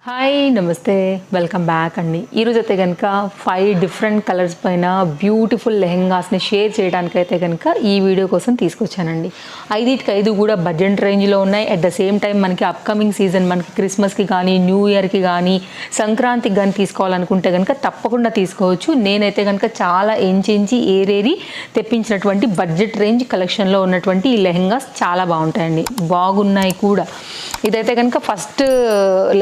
Hi నమస్తే welcome back అండి. ఈరోజు అయితే కనుక 5 డిఫరెంట్ కలర్స్ పైన బ్యూటిఫుల్ లెహెంగాస్ని షేర్ చేయడానికి అయితే కనుక ఈ వీడియో కోసం తీసుకొచ్చానండి. 5 కూడా బడ్జెట్ రేంజ్లో ఉన్నాయి. అట్ ద సేమ్ టైం మనకి అప్కమింగ్ సీజన్ మనకి క్రిస్మస్కి కానీ న్యూ ఇయర్కి కానీ సంక్రాంతికి కానీ తీసుకోవాలనుకుంటే కనుక తప్పకుండా తీసుకోవచ్చు. నేనైతే కనుక చాలా ఎంచి ఏరేరి తెప్పించినటువంటి బడ్జెట్ రేంజ్ కలెక్షన్లో ఉన్నటువంటి ఈ లెహెంగాస్ చాలా బాగుంటాయండి, బాగున్నాయి కూడా. ఇదైతే కనుక ఫస్ట్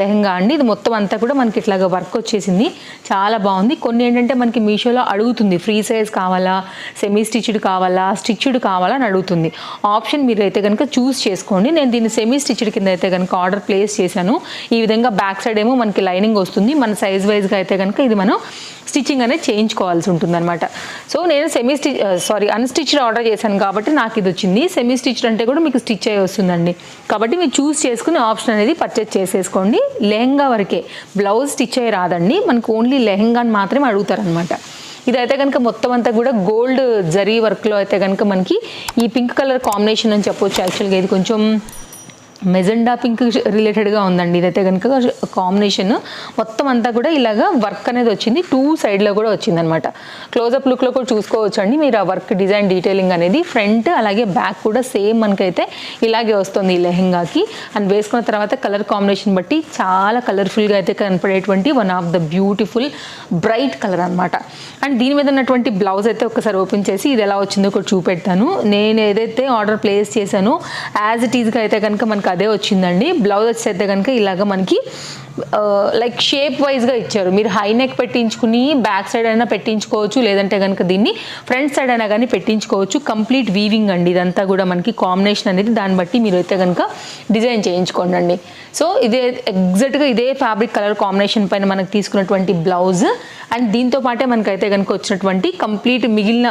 లెహెంగా అండి. ఇది మొత్తం అంతా కూడా మనకి ఇట్లాగా వర్క్ వచ్చేసింది, చాలా బాగుంది. కొన్ని ఏంటంటే మనకి మీషోలో అడుగుతుంది ఫ్రీ సైజ్ కావాలా, సెమీ స్టిచ్డ్ కావాలా, స్టిచ్డ్ కావాలా అని అడుగుతుంది. ఆప్షన్ మీరు అయితే కనుక చూస్ చేసుకోండి. నేను దీన్ని సెమీ స్టిచ్డ్ కింద అయితే కనుక ఆర్డర్ ప్లేస్ చేశాను. ఈ విధంగా బ్యాక్ సైడ్ ఏమో మనకి లైనింగ్ వస్తుంది. మన సైజ్ వైజ్గా అయితే కనుక ఇది మనం స్టిచ్చింగ్ అనేది చేయించుకోవాల్సి ఉంటుంది అనమాట. సో నేను అన్స్టిచ్డ్ ఆర్డర్ చేశాను కాబట్టి నాకు ఇది వచ్చింది. సెమీ స్టిచ్డ్ అంటే కూడా మీకు స్టిచ్ అయ్యి వస్తుందండి. కాబట్టి మీరు చూస్ చేసుకుని ఆప్షన్ అనేది పర్చేస్ చేసేసుకోండి. లెహంగా వరకే, బ్లౌజ్ స్టిచ్ అయ్యి రాదండి, మనకు ఓన్లీ లెహంగాని మాత్రమే అడుగుతారనమాట. ఇదైతే కనుక మొత్తం అంతా కూడా గోల్డ్ జరీ వర్క్లో అయితే కనుక మనకి ఈ పింక్ కలర్ కాంబినేషన్ అని చెప్పొచ్చు. యాక్చువల్గా ఇది కొంచెం మెజెండా పింక్ రిలేటెడ్గా ఉందండి. ఇదైతే కనుక కాంబినేషన్ మొత్తం అంతా కూడా ఇలాగా వర్క్ అనేది వచ్చింది. 2 సైడ్లో కూడా వచ్చింది అనమాట. క్లోజప్ లుక్లో కూడా చూసుకోవచ్చు అండి మీరు ఆ వర్క్ డిజైన్ డీటెయిలింగ్ అనేది. ఫ్రంట్ అలాగే బ్యాక్ కూడా సేమ్ మనకైతే ఇలాగే వస్తుంది ఈ లెహెంగాకి. అండ్ వేసుకున్న తర్వాత కలర్ కాంబినేషన్ బట్టి చాలా కలర్ఫుల్గా అయితే కనపడేటువంటి one of the beautiful bright colour అనమాట. అండ్ దీని మీద ఉన్నటువంటి బ్లౌజ్ అయితే ఒకసారి ఓపెన్ చేసి ఇది ఎలా వచ్చిందో కూడా చూపెడతాను. నేను ఏదైతే ఆర్డర్ ప్లేస్ చేశానో యాజ్ ఇట్ ఈజ్గా అయితే కనుక మనకి అదే వచ్చిందండి. బ్లౌజ్ వచ్చేస్తే కనుక ఇలాగ మనకి లైక్ షేప్ వైజ్గా ఇచ్చారు. మీరు హై నెక్ పెట్టించుకుని బ్యాక్ సైడ్ అయినా పెట్టించుకోవచ్చు, లేదంటే కనుక దీన్ని ఫ్రంట్ సైడ్ అయినా కానీ పెట్టించుకోవచ్చు. కంప్లీట్ వీవింగ్ అండి ఇదంతా కూడా మనకి కాంబినేషన్ అనేది. దాన్ని బట్టి మీరు అయితే కనుక డిజైన్ చేయించుకోండి అండి. సో ఇదే ఎగ్జాక్ట్గా ఇదే ఫ్యాబ్రిక్ కలర్ కాంబినేషన్ పైన మనకు తీసుకున్నటువంటి బ్లౌజ్. అండ్ దీంతో పాటే మనకైతే కనుక వచ్చినటువంటి కంప్లీట్ మిగిలిన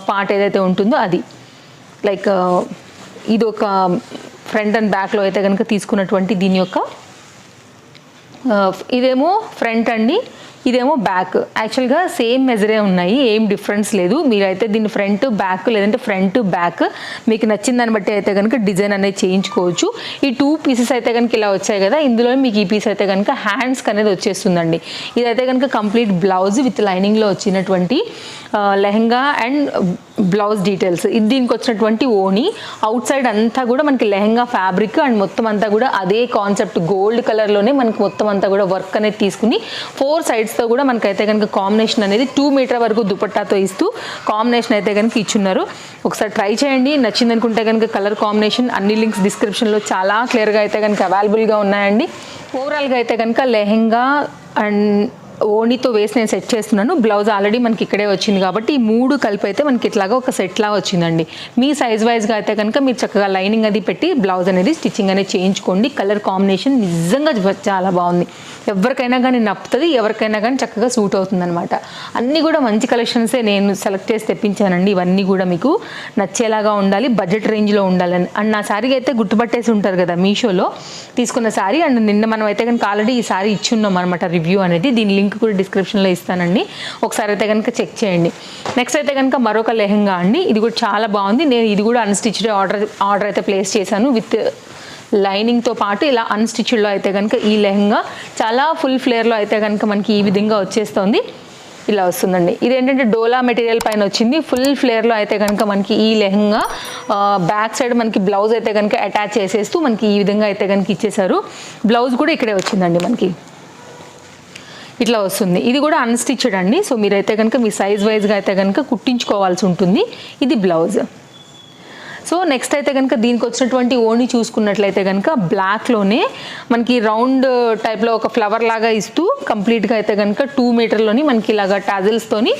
పార్ట్ ఏదైతే ఉంటుందో అది లైక్ ఇది ఒక ఫ్రంట్ అండ్ బ్యాక్లో అయితే కనుక తీసుకున్నటువంటి దీని యొక్క ఇదేమో ఫ్రంట్ అండి, ఇదేమో బ్యాక్. యాక్చువల్గా సేమ్ మెజరే ఉన్నాయి, ఏం డిఫరెన్స్ లేదు. మీరైతే దీన్ని ఫ్రంట్ బ్యాక్ లేదంటే ఫ్రంట్ బ్యాక్ మీకు నచ్చిన దాన్ని బట్టి అయితే కనుక డిజైన్ అనేది చేయించుకోవచ్చు. ఈ 2 పీసెస్ అయితే కనుక ఇలా వచ్చాయి కదా, ఇందులో మీకు ఈ పీస్ అయితే కనుక హ్యాండ్స్కి అనేది వచ్చేస్తుందండి. ఇదైతే కనుక కంప్లీట్ బ్లౌజ్ విత్ లైనింగ్లో వచ్చినటువంటి లెహంగా అండ్ బ్లౌజ్ డీటెయిల్స్. ఇది దీనికి వచ్చినటువంటి ఓని. అవుట్ సైడ్ అంతా కూడా మనకి లెహంగా ఫ్యాబ్రిక్ అండ్ మొత్తం అంతా కూడా అదే కాన్సెప్ట్ గోల్డ్ కలర్లోనే మనకి మొత్తం అంతా కూడా వర్క్ అనేది తీసుకుని 4 సైడ్స్తో కూడా మనకైతే కనుక కాంబినేషన్ అనేది 2 మీటర్ వరకు దుపట్టాతో ఇస్తూ కాంబినేషన్ అయితే కనుక ఇచ్చున్నారు. ఒకసారి ట్రై చేయండి, నచ్చింది అనుకుంటే కనుక కలర్ కాంబినేషన్ అన్ని లింక్స్ డిస్క్రిప్షన్లో చాలా క్లియర్గా అయితే కనుక అవైలబుల్గా ఉన్నాయండి. ఓవరాల్గా అయితే కనుక లెహంగా అండ్ ఓణితో వేసి నేను సెట్ చేస్తున్నాను. బ్లౌజ్ ఆల్రెడీ మనకి ఇక్కడే వచ్చింది కాబట్టి ఈ 3 కలిపి అయితే మనకి ఇట్లాగా ఒక సెట్లా వచ్చిందండి. మీ సైజ్ వైజ్గా అయితే కనుక మీరు చక్కగా లైనింగ్ అది పెట్టి బ్లౌజ్ అనేది స్టిచ్చింగ్ అనేది చేయించుకోండి. కలర్ కాంబినేషన్ నిజంగా చాలా బాగుంది. ఎవరికైనా కానీ నప్పుతుంది, ఎవరికైనా కానీ చక్కగా సూట్ అవుతుంది అనమాట. అన్నీ కూడా మంచి కలెక్షన్సే నేను సెలెక్ట్ చేసి తెప్పించానండి. ఇవన్నీ కూడా మీకు నచ్చేలాగా ఉండాలి, బడ్జెట్ రేంజ్లో ఉండాలని. అండ్ నా శారీకి అయితే గుర్తుపట్టేసి ఉంటారు కదా మీషోలో తీసుకున్న శారీ. అండ్ నిన్న మనం అయితే కనుక ఆల్రెడీ ఈ శారీ ఇచ్చున్నాం అనమాట రివ్యూ అనేది. దీని లింక్ కూడా డిస్క్రిప్షన్లో ఇస్తానండి, ఒకసారి అయితే కనుక చెక్ చేయండి. నెక్స్ట్ అయితే కనుక మరొక లెహంగా అండి. ఇది కూడా చాలా బాగుంది. నేను ఇది కూడా అన్స్టిచ్డ్ ఆర్డర్ అయితే ప్లేస్ చేశాను. విత్ లైనింగ్తో పాటు ఇలా అన్స్టిచ్డ్లో అయితే కనుక ఈ లెహంగా చాలా ఫుల్ ఫ్లేర్లో అయితే కనుక మనకి ఈ విధంగా వచ్చేస్తుంది. ఇలా వస్తుందండి. ఇదేంటంటే డోలా మెటీరియల్ పైన వచ్చింది. ఫుల్ ఫ్లేర్లో అయితే కనుక మనకి ఈ లెహంగా బ్యాక్ సైడ్ మనకి బ్లౌజ్ అయితే కనుక అటాచ్ చేసేస్తూ మనకి ఈ విధంగా అయితే కనుక ఇచ్చేసారు. బ్లౌజ్ కూడా ఇక్కడే వచ్చిందండి మనకి, ఇట్లా వస్తుంది. ఇది కూడా అన్స్టిచ్డ్ అండి. సో మీరైతే కనుక మీ సైజ్ వైజ్గా అయితే కనుక కుట్టించుకోవాల్సి ఉంటుంది. ఇది బ్లౌజ్. సో నెక్స్ట్ అయితే కనుక దీనికి వచ్చినటువంటి ఓణి చూసుకున్నట్లయితే కనుక బ్లాక్లోనే మనకి రౌండ్ టైప్లో ఒక ఫ్లవర్ లాగా ఇస్తూ కంప్లీట్గా అయితే కనుక 2 మీటర్లోని మనకి ఇలాగా టాజిల్స్తోని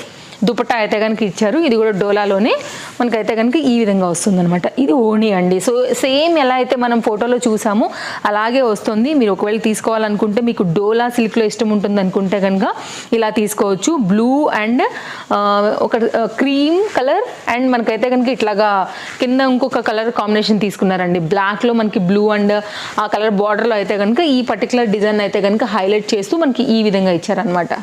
దుపట్టా అయితే కనుక ఇచ్చారు. ఇది కూడా డోలాలోనే మనకైతే కనుక ఈ విధంగా వస్తుందన్నమాట. ఇది ఓణి అండి. సో సేమ్ ఎలా అయితే మనం ఫోటోలో చూసామో అలాగే వస్తుంది. మీరు ఒకవేళ తీసుకోవాలనుకుంటే మీకు డోలా సిల్క్లో ఇష్టం ఉంటుంది అనుకుంటే కనుక ఇలా తీసుకోవచ్చు. బ్లూ అండ్ ఒక క్రీమ్ కలర్ అండ్ మనకైతే కనుక ఇట్లాగా కింద ఇంకొక కలర్ కాంబినేషన్ తీసుకున్నారండి. బ్లాక్లో మనకి బ్లూ అండ్ ఆ కలర్ బార్డర్లో అయితే కనుక ఈ పర్టికులర్ డిజైన్ అయితే కనుక హైలైట్ చేస్తూ మనకి ఈ విధంగా ఇచ్చారనమాట.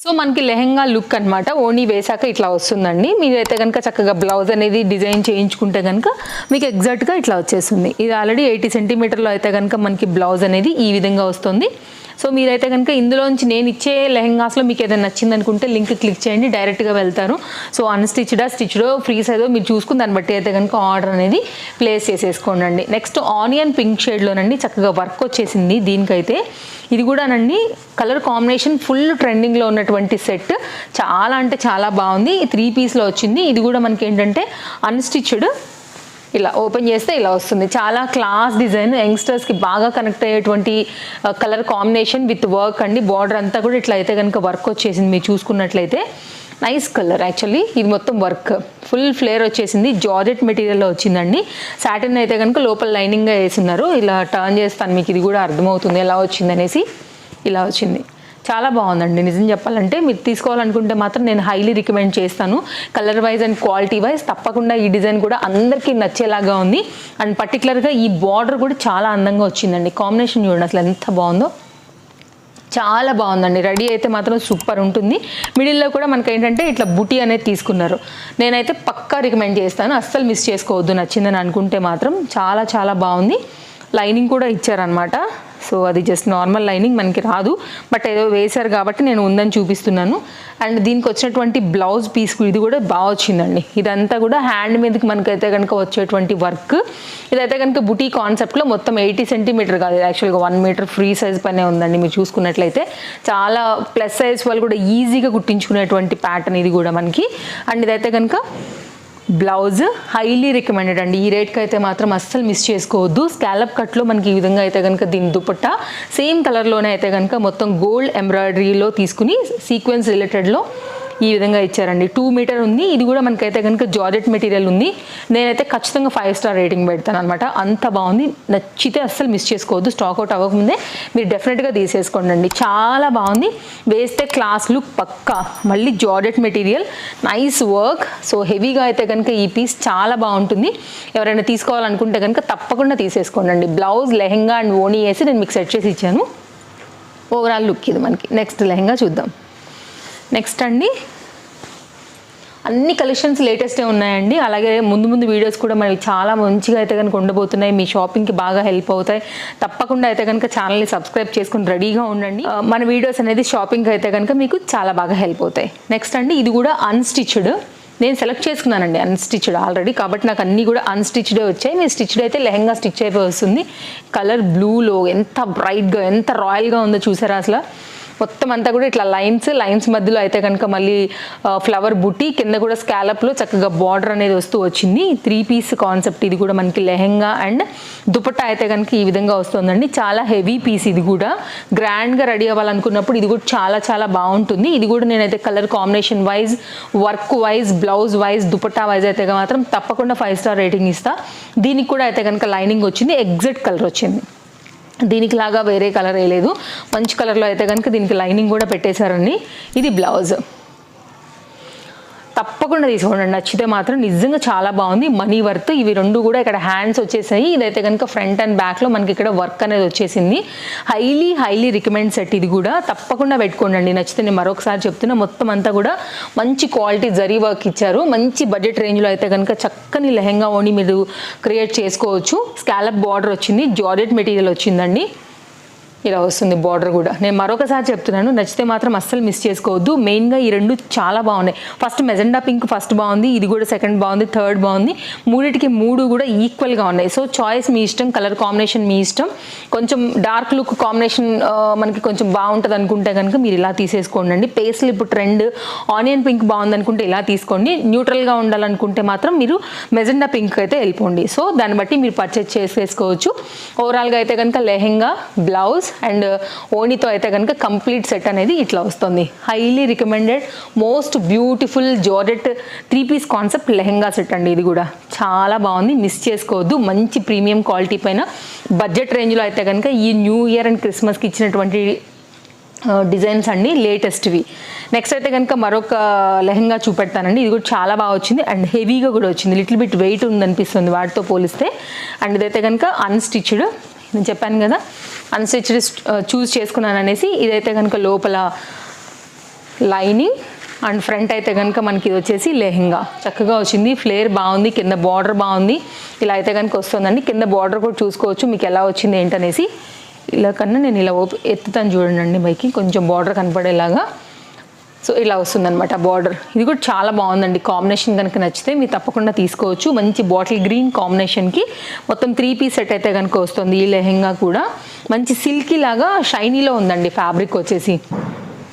సో మనకి లెహెంగా లుక్ అనమాట. ఓణీ వేసాక ఇట్లా వస్తుందండి. మీరైతే కనుక చక్కగా బ్లౌజ్ అనేది డిజైన్ చేయించుకుంటే కనుక మీకు ఎగ్జాక్ట్గా ఇట్లా వచ్చేస్తుంది. ఇది ఆల్రెడీ 80 సెంటీమీటర్లో అయితే కనుక మనకి బ్లౌజ్ అనేది ఈ విధంగా వస్తుంది. సో మీరైతే కనుక ఇందులోంచి నేను ఇచ్చే లెహెంగాస్లో మీకు ఏదైనా నచ్చింది అనుకుంటే లింక్ క్లిక్ చేయండి, డైరెక్ట్గా వెళ్తారు. సో అన్స్టిచ్డా స్టిచ్డో ఫ్రీ సైజో మీరు చూసుకుని దాన్ని బట్టి అయితే కనుక ఆర్డర్ అనేది ప్లేస్ చేసేసుకోండి. నెక్స్ట్ ఆనియన్ పింక్ షేడ్లోనండి చక్కగా వర్క్ వచ్చేసింది దీనికైతే. ఇది కూడానండి కలర్ కాంబినేషన్ ఫుల్ ట్రెండింగ్లో ఉన్నటువంటి సెట్. చాలా అంటే చాలా బాగుంది. 3 పీస్లో వచ్చింది. ఇది కూడా మనకి ఏంటంటే అన్స్టిచ్డ్, ఇలా ఓపెన్ చేస్తే ఇలా వస్తుంది. చాలా క్లాస్ డిజైన్, యంగ్స్టర్స్కి బాగా కనెక్ట్ అయ్యేటువంటి కలర్ కాంబినేషన్ విత్ వర్క్ అండి. బార్డర్ అంతా కూడా ఇట్లా అయితే కనుక వర్క్ వచ్చేసింది. మీరు చూసుకున్నట్లయితే నైస్ కలర్. యాక్చువల్లీ ఇది మొత్తం వర్క్ ఫుల్ ఫ్లేర్ వచ్చేసింది. జార్జెట్ మెటీరియల్లో వచ్చిందండి. సాటిన్ అయితే కనుక లోపల లైనింగ్గా వేస్తున్నారు. ఇలా టర్న్ చేస్తాను మీకు ఇది కూడా అర్థమవుతుంది ఎలా వచ్చింది అనేసి. ఇలా వచ్చింది. చాలా బాగుందండి. నిజం చెప్పాలంటే మీరు తీసుకోవాలనుకుంటే మాత్రం నేను హైలీ రికమెండ్ చేస్తాను. Colour wise and quality wise తప్పకుండా ఈ డిజైన్ కూడా అందరికీ నచ్చేలాగా ఉంది. అండ్ పర్టికులర్గా ఈ బార్డర్ కూడా చాలా అందంగా వచ్చిందండి. కాంబినేషన్ చూడండి అసలు ఎంత బాగుందో. చాలా బాగుందండి. రెడీ అయితే మాత్రం సూపర్ ఉంటుంది. మిడిల్లో కూడా మనకి ఏంటంటే ఇట్లా బుటీ అనేది తీసుకున్నారు. నేనైతే పక్కా రికమెండ్ చేస్తాను. అస్సలు మిస్ చేసుకోవద్దు నచ్చిందని అనుకుంటే మాత్రం. చాలా చాలా బాగుంది. లైనింగ్ కూడా ఇచ్చారనమాట. సో అది జస్ట్ నార్మల్ లైనింగ్ మనకి రాదు, బట్ ఏదో వేశారు కాబట్టి నేను ఉందని చూపిస్తున్నాను. అండ్ దీనికి వచ్చినటువంటి బ్లౌజ్ పీస్ ఇది కూడా బాగా వచ్చిందండి. ఇదంతా కూడా హ్యాండ్ మీదకి మనకైతే కనుక వచ్చేటువంటి వర్క్. ఇదైతే కనుక బుటీ కాన్సెప్ట్లో మొత్తం 80 సెంటీమీటర్ కాదు, యాక్చువల్గా 1 మీటర్ ఫ్రీ సైజ్ పైనే ఉందండి. మీరు చూసుకున్నట్లయితే చాలా ప్లస్ సైజ్ వాళ్ళు కూడా ఈజీగా కుట్టించుకునేటువంటి ప్యాటర్న్ ఇది కూడా మనకి. అండ్ ఇదైతే కనుక బ్లౌజ్ హైలీ రికమెండెడ్ అండి. ఈ రేట్కి అయితే మాత్రం అస్సలు మిస్ చేసుకోవద్దు. స్కాలప్ కట్లో మనకి ఈ విధంగా అయితే కనుక దీని దుపట్టా సేమ్ కలర్లోనే అయితే కనుక మొత్తం గోల్డ్ ఎంబ్రాయిడరీలో తీసుకుని సీక్వెన్స్ రిలేటెడ్లో ఈ విధంగా ఇచ్చారండి. 2 మీటర్ ఉంది. ఇది కూడా మనకైతే కనుక జార్జెట్ మెటీరియల్ ఉంది. నేనైతే ఖచ్చితంగా 5 స్టార్ రేటింగ్ పెడతాను అనమాట. అంత బాగుంది. నచ్చితే అస్సలు మిస్ చేసుకోవద్దు. స్టాక్ అవుట్ అవ్వకముందే మీరు డెఫినెట్గా తీసేసుకోండి. చాలా బాగుంది. వేస్తే క్లాస్ లుక్ పక్కా. మళ్ళీ georgette material, nice work. So హెవీగా అయితే కనుక ఈ పీస్ చాలా బాగుంటుంది. ఎవరైనా తీసుకోవాలనుకుంటే కనుక తప్పకుండా తీసేసుకోండి. బ్లౌజ్, లెహెంగా అండ్ ఓణీ వేసి నేను మీకు సెట్ చేసి ఇచ్చాను. ఓవరాల్ లుక్ ఇది మనకి. నెక్స్ట్ లెహెంగా చూద్దాం. నెక్స్ట్ అండి అన్ని కలెక్షన్స్ లేటెస్టే ఉన్నాయండి. అలాగే ముందు ముందు వీడియోస్ కూడా మనకి చాలా మంచిగా అయితే కనుక ఉండబోతున్నాయి. మీ షాపింగ్కి బాగా హెల్ప్ అవుతాయి. తప్పకుండా అయితే కనుక ఛానల్ని సబ్స్క్రైబ్ చేసుకుని రెడీగా ఉండండి. మన వీడియోస్ అనేది షాపింగ్కి అయితే కనుక మీకు చాలా బాగా హెల్ప్ అవుతాయి. నెక్స్ట్ అండి ఇది కూడా అన్స్టిచ్డ్. నేను సెలెక్ట్ చేసుకున్నానండి అన్స్టిచ్డ్ ఆల్రెడీ, కాబట్టి నాకు అన్నీ కూడా అన్స్టిచ్డే వచ్చాయి. మీరు స్టిచ్డ్ అయితే లెహెంగా స్టిచ్ అయిపోయి వస్తుంది. కలర్ బ్లూలో ఎంత బ్రైట్గా ఎంత రాయల్గా ఉందో చూసారా అసలు. మొత్తం అంతా కూడా ఇట్లా లైన్స్ మధ్యలో అయితే కనుక మళ్ళీ ఫ్లవర్ బుట్టి, కింద కూడా స్కాలప్లో చక్కగా బార్డర్ అనేది వస్తూ వచ్చింది. 3 పీస్ కాన్సెప్ట్ ఇది కూడా మనకి. లెహెంగా అండ్ దుపట్టా అయితే కనుక ఈ విధంగా వస్తుందండి. చాలా హెవీ పీస్. ఇది కూడా గ్రాండ్గా రెడీ అవ్వాలనుకున్నప్పుడు ఇది కూడా చాలా చాలా బాగుంటుంది. ఇది కూడా నేనైతే colour combination wise, work wise, blouse wise, dupatta wise అయితే మాత్రం తప్పకుండా 5 స్టార్ రేటింగ్ ఇస్తా. దీనికి కూడా అయితే కనుక లైనింగ్ వచ్చింది. ఎగ్జాక్ట్ కలర్ వచ్చింది. దీనికి లాగా వేరే కలర్ వేయలేదు. మంచి కలర్లో అయితే కనుక దీనికి లైనింగ్ కూడా పెట్టేశారండి. ఇది బ్లౌజ్. తప్పకుండా తీసుకోండి. నచ్చితే మాత్రం నిజంగా చాలా బాగుంది. Money worth. ఇవి రెండు కూడా ఇక్కడ హ్యాండ్స్ వచ్చేసాయి. ఇదైతే కనుక ఫ్రంట్ అండ్ బ్యాక్లో మనకి ఇక్కడ వర్క్ అనేది వచ్చేసింది. Highly recommend set. ఇది కూడా తప్పకుండా పెట్టుకోండి. నచ్చితే నేను మరొకసారి చెప్తున్నా, మొత్తం అంతా కూడా మంచి క్వాలిటీ జరీ వర్క్ ఇచ్చారు. మంచి బడ్జెట్ రేంజ్లో అయితే కనుక చక్కని లెహెంగా ఓని మీరు క్రియేట్ చేసుకోవచ్చు. స్కాలప్ బార్డర్ వచ్చింది. జార్జెట్ మెటీరియల్ వచ్చిందండి. ఇలా వస్తుంది బార్డర్ కూడా. నేను మరొకసారి చెప్తున్నాను, నచ్చితే మాత్రం అస్సలు మిస్ చేసుకోవద్దు. మెయిన్గా ఈ రెండు చాలా బాగున్నాయి. ఫస్ట్ మెజెండా పింక్ ఫస్ట్ బాగుంది, ఇది కూడా సెకండ్ బాగుంది, థర్డ్ బాగుంది. మూడింటికి మూడు కూడా ఈక్వల్గా ఉన్నాయి. సో చాయిస్ మీ ఇష్టం, కలర్ కాంబినేషన్ మీ ఇష్టం. కొంచెం డార్క్ లుక్ కాంబినేషన్ మనకి కొంచెం బాగుంటుంది అనుకుంటే కనుక మీరు ఇలా తీసేసుకోండి. పేస్ట్లు ఇప్పుడు ట్రెండ్, ఆనియన్ పింక్ బాగుంది అనుకుంటే ఇలా తీసుకోండి. న్యూట్రల్గా ఉండాలనుకుంటే మాత్రం మీరు మెజెండా పింక్ అయితే వెళ్ళిపోండి. సో దాన్ని బట్టి మీరు పర్చేజ్ చేసేసుకోవచ్చు. ఓవరాల్గా అయితే కనుక లెహెంగా, బ్లౌజ్ అండ్ ఓణితో అయితే కనుక కంప్లీట్ సెట్ అనేది ఇట్లా వస్తుంది. Highly recommended, most beautiful georgette 3 piece concept lehenga set అండి. ఇది కూడా చాలా బాగుంది, మిస్ చేసుకోవద్దు. మంచి ప్రీమియం క్వాలిటీ పైన బడ్జెట్ రేంజ్లో అయితే కనుక ఈ న్యూ ఇయర్ అండ్ క్రిస్మస్కి ఇచ్చినటువంటి డిజైన్స్ అండి, లేటెస్ట్వి. నెక్స్ట్ అయితే కనుక మరొక లెహెంగా చూపెడతానండి. ఇది కూడా చాలా బాగా వచ్చింది అండ్ హెవీగా కూడా వచ్చింది. లిటిల్ బిట్ వెయిట్ ఉందనిపిస్తుంది వాటితో పోలిస్తే. అండ్ ఇదైతే కనుక అన్స్టిచ్డ్. నేను చెప్పాను కదా అన్స్టిచ్డ్ చూస్ చేసుకున్నాను అనేసి. ఇదైతే కనుక లోపల లైనింగ్ అండ్ ఫ్రంట్ అయితే కనుక మనకి ఇది వచ్చేసి లెహెంగా చక్కగా వచ్చింది. ఫ్లేర్ బాగుంది, కింద బార్డర్ బాగుంది. ఇలా అయితే కనుక వస్తుందండి. కింద బార్డర్ కూడా చూసుకోవచ్చు మీకు ఎలా వచ్చింది ఏంటనేసి. ఇలా కన్నా నేను ఇలా ఎత్తుతాను చూడండి పైకి, కొంచెం బార్డర్ కనపడేలాగా. సో ఇలా వస్తుందన్నమాట బార్డర్. ఇది కూడా చాలా బాగుందండి. కాంబినేషన్ కనుక నచ్చితే మీరు తప్పకుండా తీసుకోవచ్చు. మంచి బాటిల్ గ్రీన్ కాంబినేషన్కి మొత్తం 3 పీస్ సెట్ అయితే కనుక వస్తుంది. ఈ లెహెంగా కూడా మంచి సిల్కీ లాగా షైనీలో ఉందండి. ఫ్యాబ్రిక్ వచ్చేసి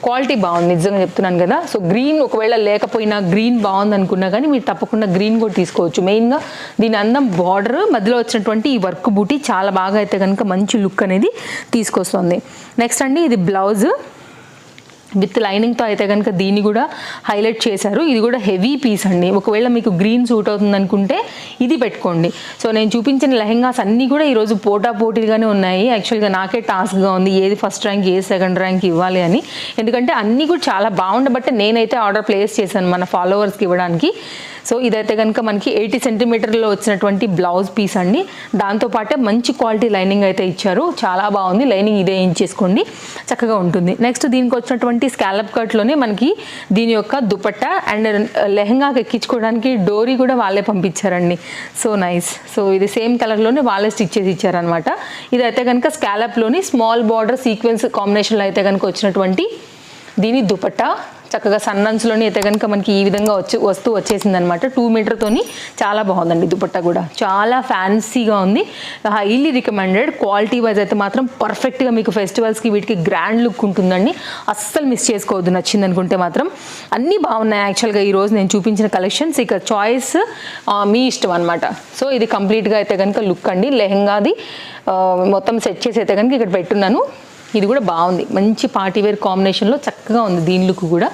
క్వాలిటీ బాగుంది, నిజంగా చెప్తున్నాను కదా. సో గ్రీన్ ఒకవేళ లేకపోయినా గ్రీన్ బాగుంది అనుకున్నా కానీ మీరు తప్పకుండా గ్రీన్ కూడా తీసుకోవచ్చు. మెయిన్గా దీని అందం బార్డర్ మధ్యలో వచ్చినటువంటి ఈ వర్క్ బూటీ చాలా బాగా అయితే కనుక మంచి లుక్ అనేది తీసుకొస్తుంది. నెక్స్ట్ అండి ఇది బ్లౌజ్ విత్ లైనింగ్తో అయితే కనుక దీన్ని కూడా హైలైట్ చేశారు. ఇది కూడా హెవీ పీస్ అండి. ఒకవేళ మీకు గ్రీన్ సూట్ అవుతుంది అనుకుంటే ఇది పెట్టుకోండి. సో నేను చూపించిన లెహెంగాస్ అన్నీ కూడా ఈరోజు పోటీగానే ఉన్నాయి. యాక్చువల్గా నాకే టాస్క్గా ఉంది ఏది ఫస్ట్ ర్యాంక్ ఏది సెకండ్ ర్యాంక్ ఇవ్వాలి అని. ఎందుకంటే అన్నీ కూడా చాలా బాగుండబట్టే నేనైతే ఆర్డర్ ప్లేస్ చేశాను మన ఫాలోవర్స్కి ఇవ్వడానికి. సో ఇదైతే కనుక మనకి 80 సెంటీమీటర్లో వచ్చినటువంటి బ్లౌజ్ పీస్ అండి. దాంతోపాటే మంచి క్వాలిటీ లైనింగ్ అయితే ఇచ్చారు, చాలా బాగుంది. లైనింగ్ ఇదే చేసుకోండి, చక్కగా ఉంటుంది. నెక్స్ట్ దీనికి వచ్చినటువంటి స్కాలప్ కట్లోనే మనకి దీని యొక్క దుపట్టా అండ్ లెహంగాకి ఎక్కించుకోవడానికి డోరీ కూడా వాళ్ళే పంపించారండి. So nice. సో ఇది సేమ్ కలర్లోనే వాళ్ళే స్టిచ్ చేసి ఇచ్చారనమాట. ఇదైతే కనుక స్కాలప్లోని స్మాల్ బార్డర్ సీక్వెన్స్ కాంబినేషన్లో అయితే కనుక వచ్చినటువంటి దీని దుపట్టా చక్కగా సన్నంచులోని అయితే కనుక మనకి ఈ విధంగా వచ్చేసింది అనమాట. 2 మీటర్తోని చాలా బాగుందండి. దుపట్టా కూడా చాలా ఫ్యాన్సీగా ఉంది. Highly recommended. క్వాలిటీ వైజ్ అయితే మాత్రం పర్ఫెక్ట్గా మీకు ఫెస్టివల్స్కి వీటికి గ్రాండ్ లుక్ ఉంటుందండి. అస్సలు మిస్ చేసుకోవద్దు. నచ్చింది అనుకుంటే మాత్రం అన్నీ బాగున్నాయి. యాక్చువల్గా ఈరోజు నేను చూపించిన కలెక్షన్స్ ఇక చాయిస్ మీ ఇష్టం అనమాట. సో ఇది కంప్లీట్గా అయితే కనుక లుక్ అండి. లెహెంగాది మొత్తం సెట్ చేసి అయితే కనుక ఇక్కడ పెట్టున్నాను. ఇది కూడా బాగుంది, మంచి పార్టీవేర్ కాంబినేషన్లో చక్కగా ఉంది. దీని లుక్ కూడా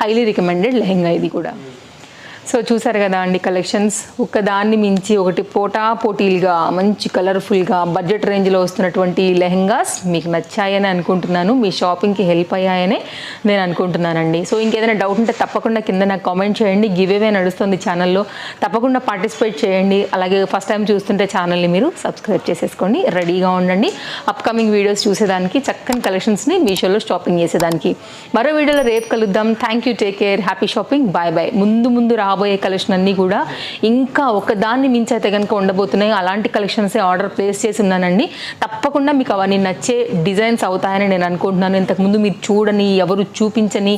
హైలీ రికమెండెడ్ లెహెంగా ఇది కూడా. సో చూసారు కదా అండి కలెక్షన్స్, ఒకదాన్ని మించి ఒకటి పోటీలుగా మంచి కలర్ఫుల్గా బడ్జెట్ రేంజ్లో వస్తున్నటువంటి లెహెంగాస్ మీకు నచ్చాయని అనుకుంటున్నాను. మీ షాపింగ్కి హెల్ప్ అయ్యాయనే నేను అనుకుంటున్నానండి. సో ఇంకేదైనా డౌట్ ఉంటే తప్పకుండా కింద నాకు కామెంట్ చేయండి. గివ్ అవే నడుస్తుంది ఛానల్లో, తప్పకుండా పార్టిసిపేట్ చేయండి. అలాగే ఫస్ట్ టైం చూస్తుంటే ఛానల్ని మీరు సబ్స్క్రైబ్ చేసేసుకోండి. రెడీగా ఉండండి అప్కమింగ్ వీడియోస్ చూసేదానికి, చక్కని కలెక్షన్స్ని మీషోలో షాపింగ్ చేసేదానికి. మరో వీడియోలో రేపు కలుద్దాం. Thank you, take care, happy shopping, bye bye. ముందు రాబోయే కలెక్షన్ అన్నీ కూడా ఇంకా ఒకదాన్ని మించి అయితే కనుక ఉండబోతున్నాయి. అలాంటి కలెక్షన్సే ఆర్డర్ ప్లేస్ చేసి ఉన్నానండి. తప్పకుండా మీకు అవన్నీ నచ్చే డిజైన్స్ అవుతాయని నేను అనుకుంటున్నాను. ఇంతకుముందు మీరు చూడని, ఎవరు చూపించని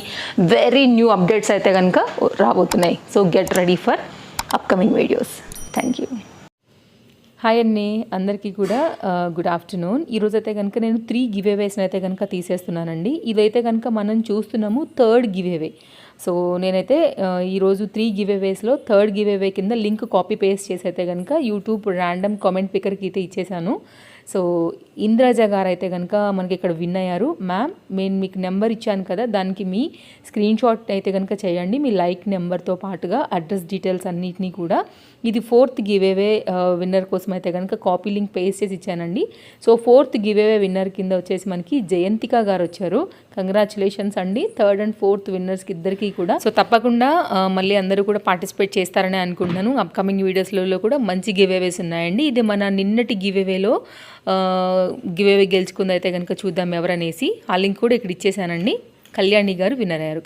వెరీ న్యూ అప్డేట్స్ అయితే కనుక రాబోతున్నాయి. So get ready for upcoming videos. Thank you. Hi అండి, అందరికీ కూడా గుడ్ ఆఫ్టర్నూన్. ఈరోజు అయితే కనుక నేను 3 గివ్ అవేస్ని అయితే కనుక తీసేస్తున్నానండి. ఇదైతే కనుక మనం చూస్తున్నాము 3rd గివ్ అవే. సో నేనైతే ఈరోజు 3 గివ్ అవేస్లో 3rd గివ్ అవే కింద లింక్ కాపీ పేస్ట్ చేసి అయితే కనుక యూట్యూబ్ ర్యాండమ్ కామెంట్ పికర్కి అయితే ఇచ్చేసాను. సో ఇంద్రజ గారు అయితే కనుక మనకి ఇక్కడ విన్ అయ్యారు. మ్యామ్ నేను మీకు నెంబర్ ఇచ్చాను కదా, దానికి మీ స్క్రీన్ షాట్ అయితే కనుక చేయండి, మీ లైక్ నెంబర్తో పాటుగా అడ్రస్ డీటెయిల్స్ అన్నిటినీ కూడా. ఇది 4th గివ్ అవే విన్నర్ కోసం అయితే కనుక కాపీ లింక్ పేస్ట్ చేసి ఇచ్చానండి. So 4th give away winner కింద వచ్చేసి మనకి జయంతిక గారు వచ్చారు. కంగ్రాచులేషన్స్ అండి 3rd and 4th విన్నర్స్కి ఇద్దరికి కూడా. సో తప్పకుండా మళ్ళీ అందరూ కూడా పార్టిసిపేట్ చేస్తారని అనుకుంటున్నాను. అప్కమింగ్ వీడియోస్లలో కూడా మంచి గివ్ అవేస్ ఉన్నాయండి. ఇది మన నిన్నటి గివ్ అవేలో గివ్ అవే గెలుచుకుంది అయితే కనుక చూద్దాం ఎవరనేసి. ఆ లింక్ కూడా ఇక్కడ ఇచ్చేసానండి. కళ్యాణి గారు విన్నర్ అయ్యారు.